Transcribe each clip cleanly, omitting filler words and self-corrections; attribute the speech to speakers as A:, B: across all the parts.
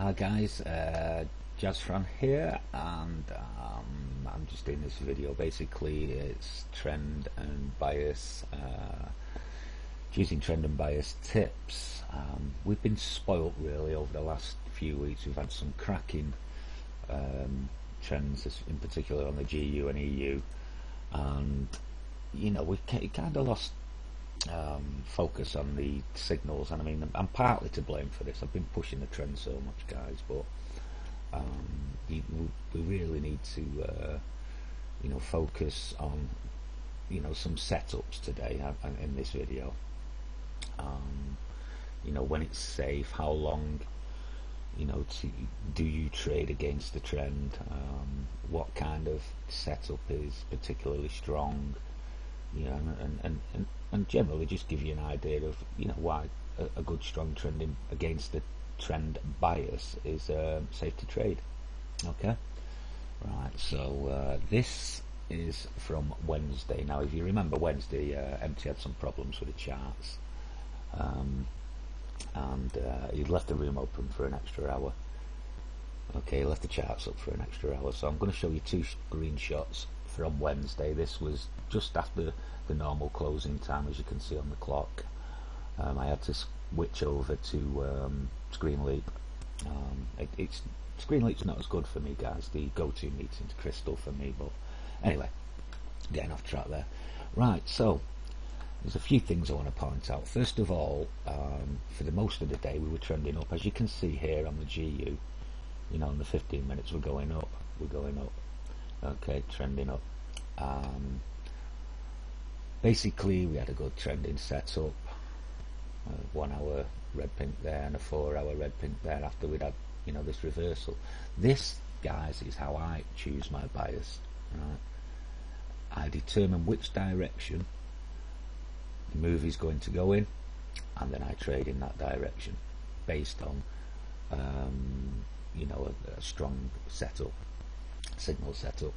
A: Hi guys, Jasfran here, and I'm just doing this video. Basically it's trend and bias, using trend and bias tips. We've been spoilt really over the last few weeks. We've had some cracking trends, in particular on the GU and EU, and you know we've kind of lost focus on the signals, and I mean I'm partly to blame for this. I've been pushing the trend so much, guys, but we really need to focus on some setups today in this video. When it's safe, how long do you trade against the trend, what kind of setup is particularly strong, and generally just give you an idea of why a good strong trending against the trend bias is safe to trade. Okay, right, so this is from Wednesday. Now if you remember Wednesday, MT had some problems with the charts, and he left the room open for an extra hour. Okay, he left the charts up for an extra hour, so I'm going to show you two screenshots from Wednesday. This was just after the normal closing time, as you can see on the clock. I had to switch over to Screenleap. Screenleap's not as good for me, guys. The go-to meeting's Crystal for me, but anyway, getting off track there. Right, so there's a few things I want to point out. First of all, for the most of the day we were trending up, as you can see here on the GU. In the 15 minutes we're going up. Okay, trending up. Basically we had a good trending setup, 1 hour red pink there and a 4 hour red pink there after we'd had this reversal. This, guys, is how I choose my bias. Right, I determine which direction the move is going to go in, and then I trade in that direction based on a strong setup, signal setup.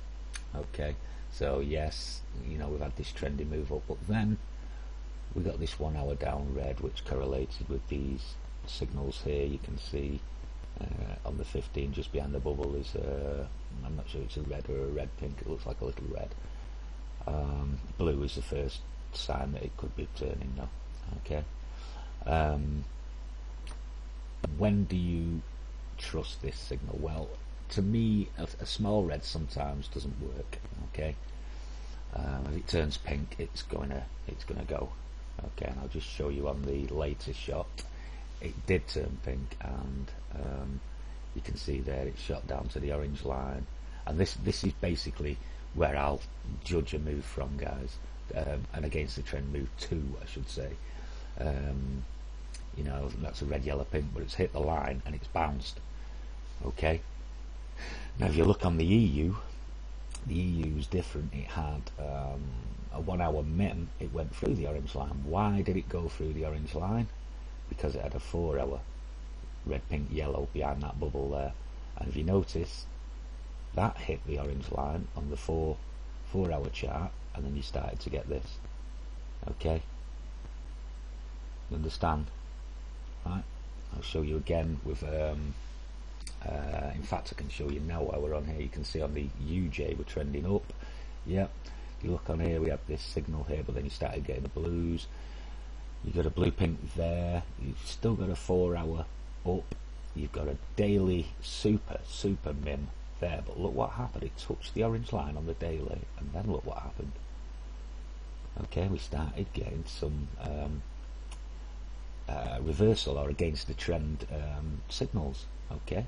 A: Okay, so yes, we've had this trendy move up, but then we got this 1 hour down red, which correlated with these signals here. You can see on the 15 just behind the bubble is I'm not sure it's a red or a red pink. It looks like a little red. Blue is the first sign that it could be turning now. Okay, when do you trust this signal? Well, to me a small red sometimes doesn't work. Okay, if it turns pink, it's gonna go. Okay, and I'll just show you on the latest shot. It did turn pink, and you can see there it shot down to the orange line, and this is basically where I'll judge a move from, guys, and against the trend move to, I should say. That's a red, yellow, pink, but it's hit the line and it's bounced. Okay, now if you look on the EU, the EU is different. It had a 1 hour min. It went through the orange line. Why did it go through the orange line? Because it had a 4 hour red, pink, yellow behind that bubble there, and if you notice, that hit the orange line on the 4 hour chart, and then you started to get this. Okay, you understand? Right, I'll show you again with in fact I can show you now while we're on here. You can see on the UJ we're trending up. Yep, if you look on here, we have this signal here, but then you started getting the blues. You got a blue pink there. You've still got a 4 hour up. You've got a daily super min there, but look what happened. It touched the orange line on the daily, and then look what happened. Okay, we started getting some reversal or against the trend signals. Okay,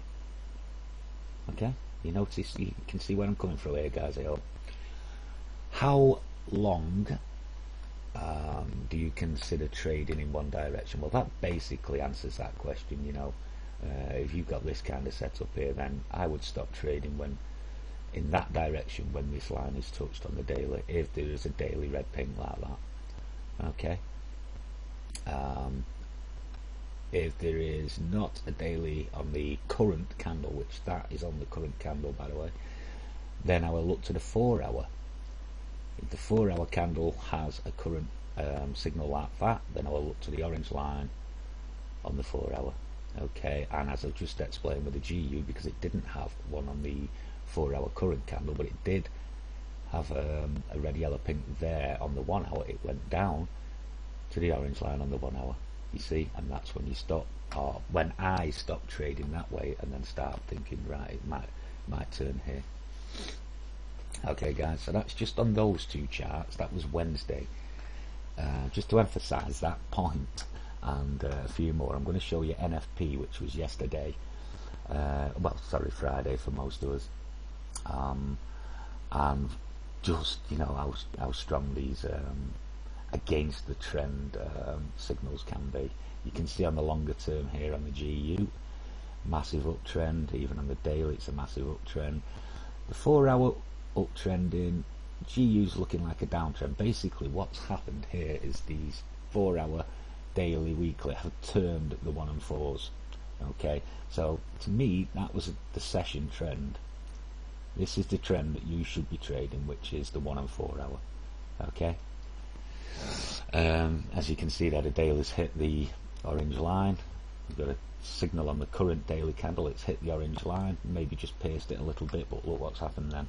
A: you notice, you can see where I'm coming from here, guys. I hope. How long do you consider trading in one direction? Well, that basically answers that question. If you've got this kind of setup here, then I would stop trading when in that direction when this line is touched on the daily, if there is a daily red pink like that. Okay, if there is not a daily on the current candle, which that is on the current candle, by the way, then I will look to the 4 hour. If the 4 hour candle has a current signal like that, then I will look to the orange line on the 4 hour. okay, and as I've just explained with the GU, because it didn't have one on the 4-hour current candle, but it did have a red, yellow, pink there on the 1 hour, it went down to the orange line on the 1 hour, you see, and that's when you stop, or when I stop trading that way and then start thinking, right, it might turn here. Okay guys, so that's just on those two charts. That was Wednesday. Just to emphasize that point and a few more, I'm going to show you NFP, which was yesterday, well, sorry, Friday for most of us, and just, you know, how strong these against the trend signals can be. You can see on the longer term here on the GU, massive uptrend. Even on the daily, it's a massive uptrend. The 4-hour uptrending, GU's looking like a downtrend. Basically, what's happened here is these 4-hour, daily, weekly have turned the 1 and 4s. Okay, so to me, that was the session trend. This is the trend that you should be trading, which is the 1 and 4 hour. Okay. As you can see there, the daily's hit the orange line. We've got a signal on the current daily candle, it's hit the orange line, maybe just paced it a little bit, but look what's happened then.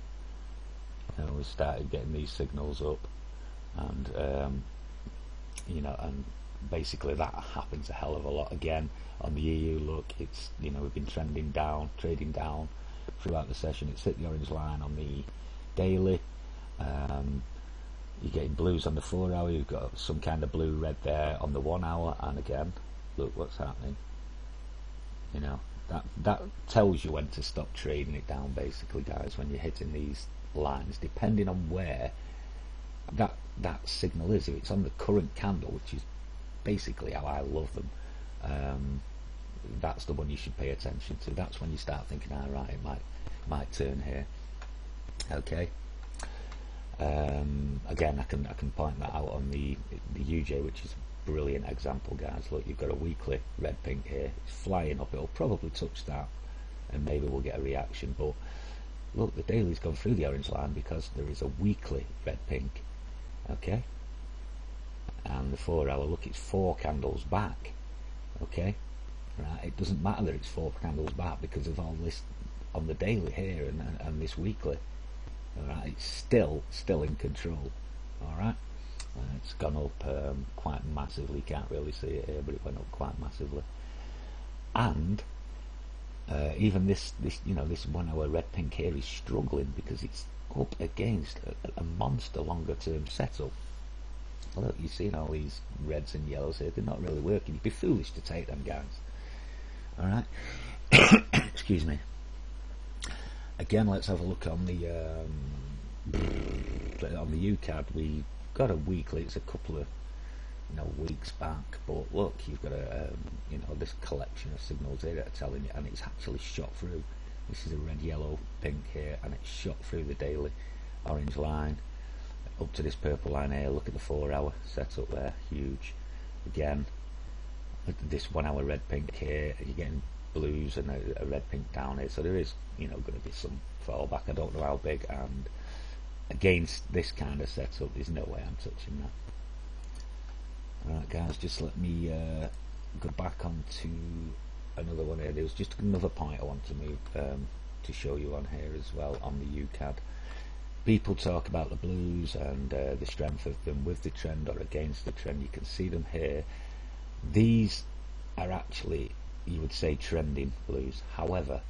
A: We started getting these signals up, and you know, and basically that happens a hell of a lot again on the EU. Look, it's, you know, we've been trending down, trading down throughout the session. It's hit the orange line on the daily. You're getting blues on the 4 hour, you've got some kind of blue red there on the 1 hour, and again, look what's happening. You know, that tells you when to stop trading it down, basically, guys, when you're hitting these lines, depending on where that signal is. If it's on the current candle, which is basically how I love them, that's the one you should pay attention to. That's when you start thinking, all right, it might turn here. Okay. Again, I can point that out on the UJ, which is a brilliant example, guys. Look, you've got a weekly red pink here, it's flying up, it'll probably touch that and maybe we'll get a reaction, but look, the daily's gone through the orange line because there is a weekly red pink. Okay, and the 4 hour, look, it's 4 candles back. Okay, right, it doesn't matter that it's 4 candles back because of all this on the daily here and this weekly. Alright, it's still in control. Alright, it's gone up quite massively. Can't really see it here, but it went up quite massively. And even this you know, this 1 hour red pink here is struggling because it's up against a monster longer term setup. Look, you've seen all these reds and yellows here, they're not really working. You'd be foolish to take them, guys. Alright. Excuse me. Again, let's have a look on the UCAD. We got a weekly. It's a couple of weeks back, but look, you've got a this collection of signals here that are telling you, and it's actually shot through. This is a red, yellow, pink here, and it's shot through the daily orange line up to this purple line here. Look at the 4 hour setup there, huge. Again, look at this 1 hour red pink here. You're getting blues and a red pink down here, so there is going to be some fallback. I don't know how big, and against this kind of setup there's no way I'm touching that. Alright guys, just let me go back onto another one here. There was just another point I want to move to show you on here as well on the UCAD. People talk about the blues and the strength of them with the trend or against the trend. You can see them here. These are actually, you would say, trending blues. However,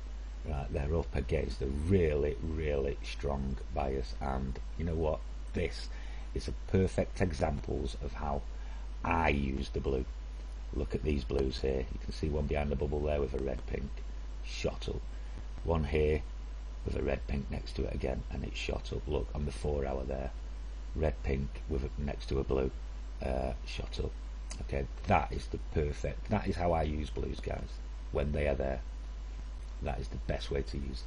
A: right, they're up against a really strong bias, and you know what, this is a perfect examples of how I use the blue. Look at these blues here. You can see one behind the bubble there with a red pink, shot up. One here with a red pink next to it again, and it's shot up. Look on the 4 hour there, red pink with next to a blue, shot up. Okay, that is the perfect, that is how I use blues, guys. When they are there, that is the best way to use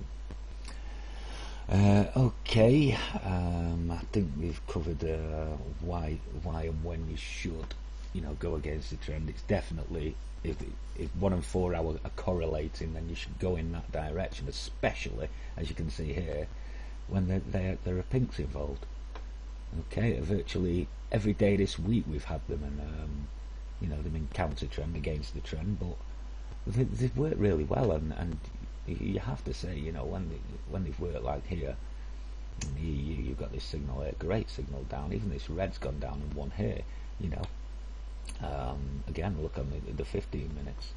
A: them. Okay, I think we've covered why and when you should go against the trend. It's definitely, if 1 and 4 hours are correlating, then you should go in that direction, especially as you can see here when there are pinks involved. Okay, virtually every day this week we've had them, and them in counter trend against the trend, but they've worked really well, and you have to say, you know, when they've worked like here in the EU, you've got this signal here, great signal down, even this red's gone down in one here, you know. Again, look on the 15 minutes,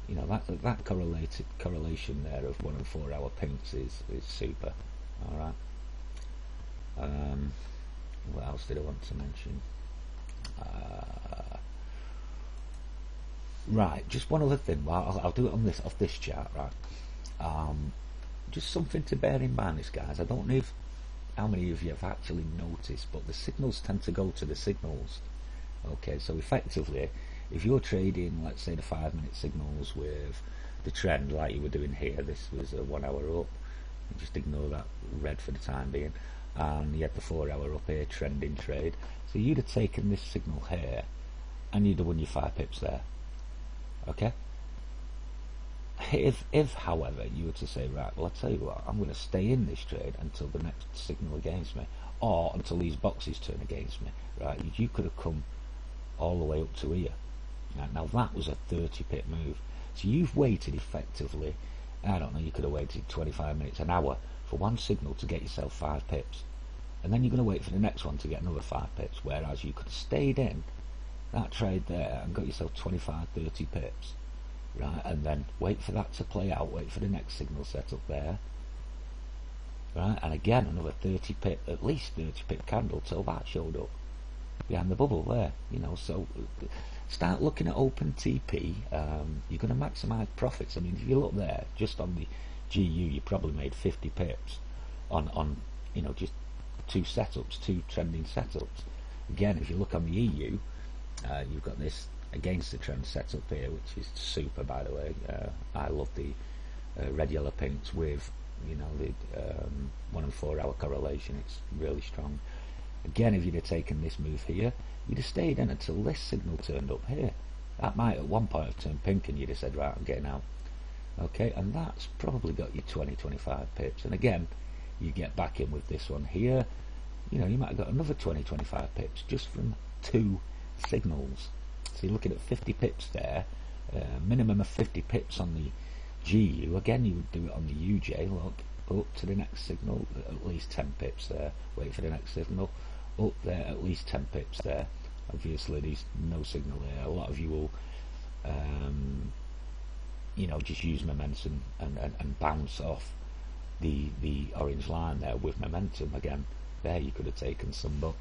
A: you know, that correlation there of 1 and 4 hour pinks is super. All right. What else did I want to mention? Right, just one other thing. Well, I'll do it on off this chart, right? Just something to bear in mind, this guys. I don't know how many of you have actually noticed, but the signals tend to go to the signals. Okay, so effectively, if you're trading, let's say, the 5-minute signals with the trend like you were doing here, this was a 1 hour up. Just ignore that red for the time being. And you had the 4 hour up here, trending trade. So you'd have taken this signal here, and you'd have won your 5 pips there. Okay. If, however, you were to say, right, well, I'll tell you what, I'm going to stay in this trade until the next signal against me, or until these boxes turn against me, right? You could have come all the way up to here. Now that was a 30 pip move. So you've waited effectively, I don't know, you could have waited 25 minutes, an hour for one signal to get yourself 5 pips. And then you're going to wait for the next one to get another 5 pips, whereas you could have stayed in that trade there and got yourself 25, 30 pips, right? And then wait for that to play out, wait for the next signal set up there, right? And again, another 30 pip, at least 30 pip candle till that showed up behind the bubble there, you know. So start looking at open TP. You're going to maximize profits. I mean, if you look there, just on the GU, you probably made 50 pips on you know, just 2 setups, 2 trending setups. Again, if you look on the EU, you've got this against the trend setup here, which is super, by the way. I love the red, yellow, pinks with, you know, the 1 and 4 hour correlation. It's really strong. Again, if you'd have taken this move here, you'd have stayed in until this signal turned up here. That might at one point have turned pink, and you'd have said, right, I'm getting out. Okay, and that's probably got you 20, 25 pips. And again, you get back in with this one here, you know, you might have got another 20, 25 pips just from 2 signals. So you're looking at 50 pips there, minimum of 50 pips on the GU. Again, you would do it on the UJ. Look, up to the next signal, at least 10 pips there. Wait for the next signal, up there, at least 10 pips there. Obviously, there's no signal there. A lot of you will, you know, just use momentum and bounce off the orange line there with momentum. Again, there you could have taken some, but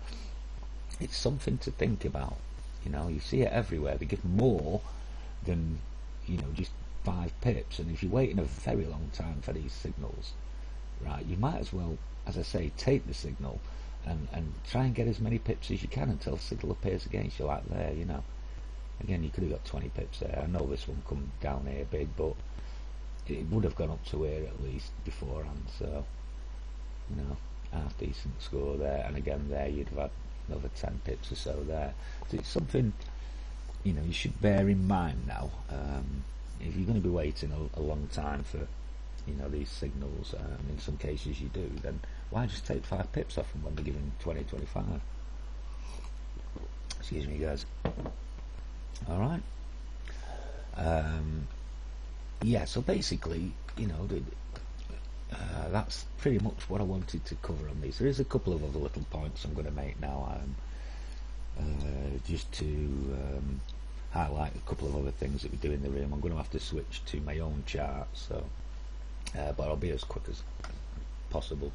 A: it's something to think about. You know, you see it everywhere. They give more than, you know, just 5 pips, and if you're waiting a very long time for these signals, right, you might as well, as I say, take the signal and try and get as many pips as you can until the signal appears against you, like there, you know. Again, you could have got 20 pips there. I know this one come down here big, but it would have gone up to here at least beforehand. So, you know, half decent score there. And again, there you'd have had another 10 pips or so there. So it's something, you know, you should bear in mind now. If you're going to be waiting a long time for, you know, these signals, in some cases you do, then why just take 5 pips off them when they're giving 20, 25? Excuse me, guys. All right. Yeah, so basically, you know, that's pretty much what I wanted to cover on these. There is a couple of other little points I'm going to make now, just to highlight a couple of other things that we do in the room. I'm going to have to switch to my own chart, so but I'll be as quick as possible.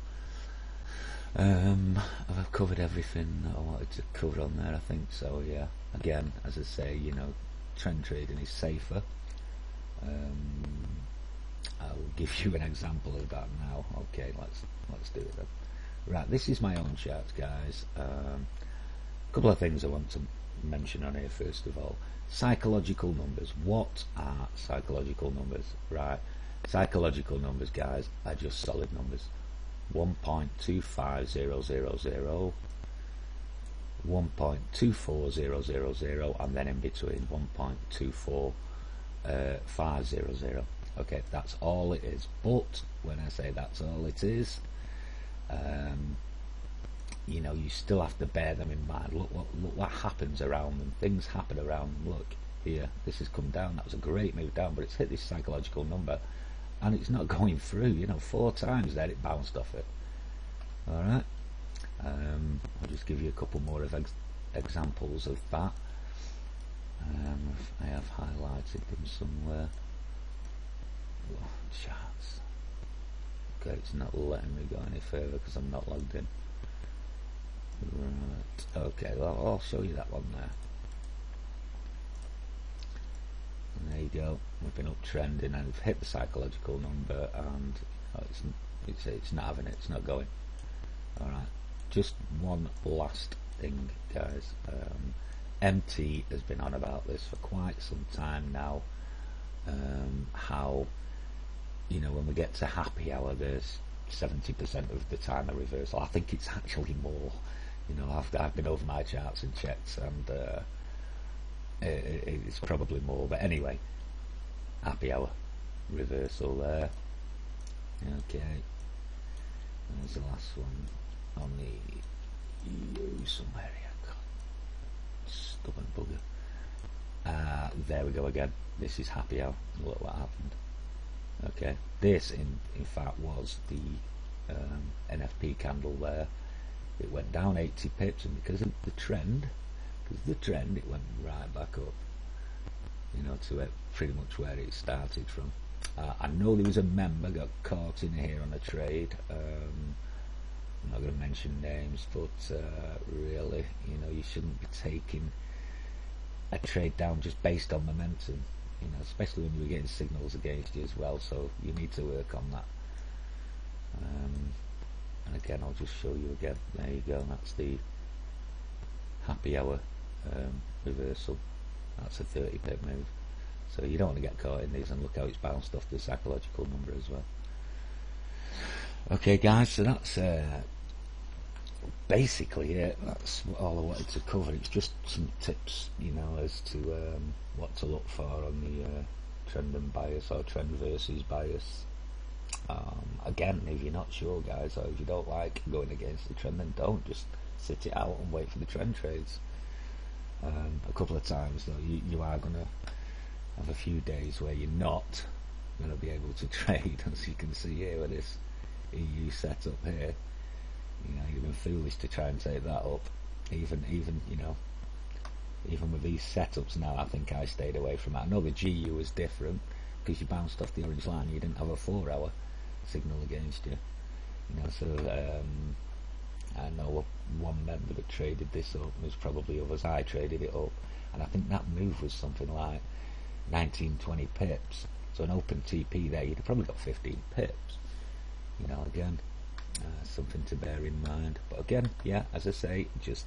A: I've covered everything that I wanted to cover on there, I think so. Yeah, again, as I say, you know, trend trading is safer. I'll give you an example of that now. Okay, let's do it then. Right, this is my own chart, guys. A couple of things I want to mention on here. First of all, psychological numbers. What are psychological numbers? Right, psychological numbers, guys, are just solid numbers. 1.25000, 1.24000, and then in between 1.24500. Okay, that's all it is. But when I say that's all it is, you know, you still have to bear them in mind. Look what happens around them. Things happen around them. Look, here. This has come down. That was a great move down, but it's hit this psychological number and it's not going through. You know, 4 times there it bounced off it. Alright, I'll just give you a couple more of examples of that. I have highlighted them somewhere. Oh, charts. Okay, it's not letting me go any further because I'm not logged in. Right, okay, well, I'll show you that one there. And there you go, we've been uptrending and we've hit the psychological number, and it's not having it, it's not going. Alright, just one last thing, guys. MT has been on about this for quite some time now, how, you know, when we get to happy hour there's 70% of the time a reversal. I think it's actually more. You know, I've been over my charts and checked, and it's probably more, but anyway, happy hour reversal there. Okay, there's the last one on the EU somewhere here. Stubborn bugger. There we go again. This is happy hour. Look what happened. Okay, this in fact was the NFP candle there. It went down 80 pips, and because of the trend, it went right back up, you know, to pretty much where it started from. I know there was a member got caught in here on a trade. I'm not going to mention names, but really, you know, you shouldn't be taking a trade down just based on momentum, you know, especially when you're getting signals against you as well, so you need to work on that. And again, I'll just show you again. There you go, that's the happy hour reversal. That's a 30 pip move, so you don't want to get caught in these, and look how it's bounced off the psychological number as well. Okay guys, so that's basically it. That's all I wanted to cover. It's just some tips, you know, as to what to look for on the trend and bias, or trend versus bias. Again, if you're not sure, guys, or if you don't like going against the trend, then don't. Just sit it out and wait for the trend trades. A couple of times though, you are going to have a few days where you're not going to be able to trade, as you can see here with this EU setup here. You know, you've been foolish to try and take that up. Even you know, even with these setups now, I think I stayed away from that. I know the GU was different because you bounced off the orange line. You didn't have a 4-hour signal against you. You know, so I know one member that traded this up. There's probably others. I traded it up, and I think that move was something like 19-20 pips. So an open TP there, you'd have probably got 15 pips. You know, again, something to bear in mind. But again, yeah, as I say, just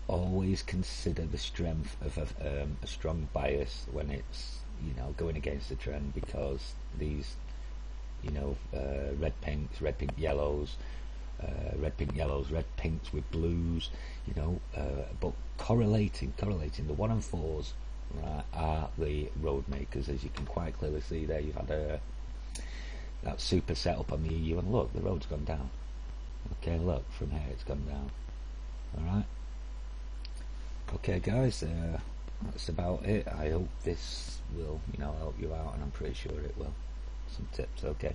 A: always consider the strength of a strong bias when it's, you know, going against the trend, because these, you know, red pinks, red pink yellows, red pinks with blues, you know, but correlating the 1 and 4s, right, are the road makers. As you can quite clearly see there, you've had that super setup on the EU, and look, the road's gone down. Okay, look, from here it's gone down. Alright, okay guys, that's about it. I hope this will, you know, help you out, and I'm pretty sure it will. Some tips. Okay,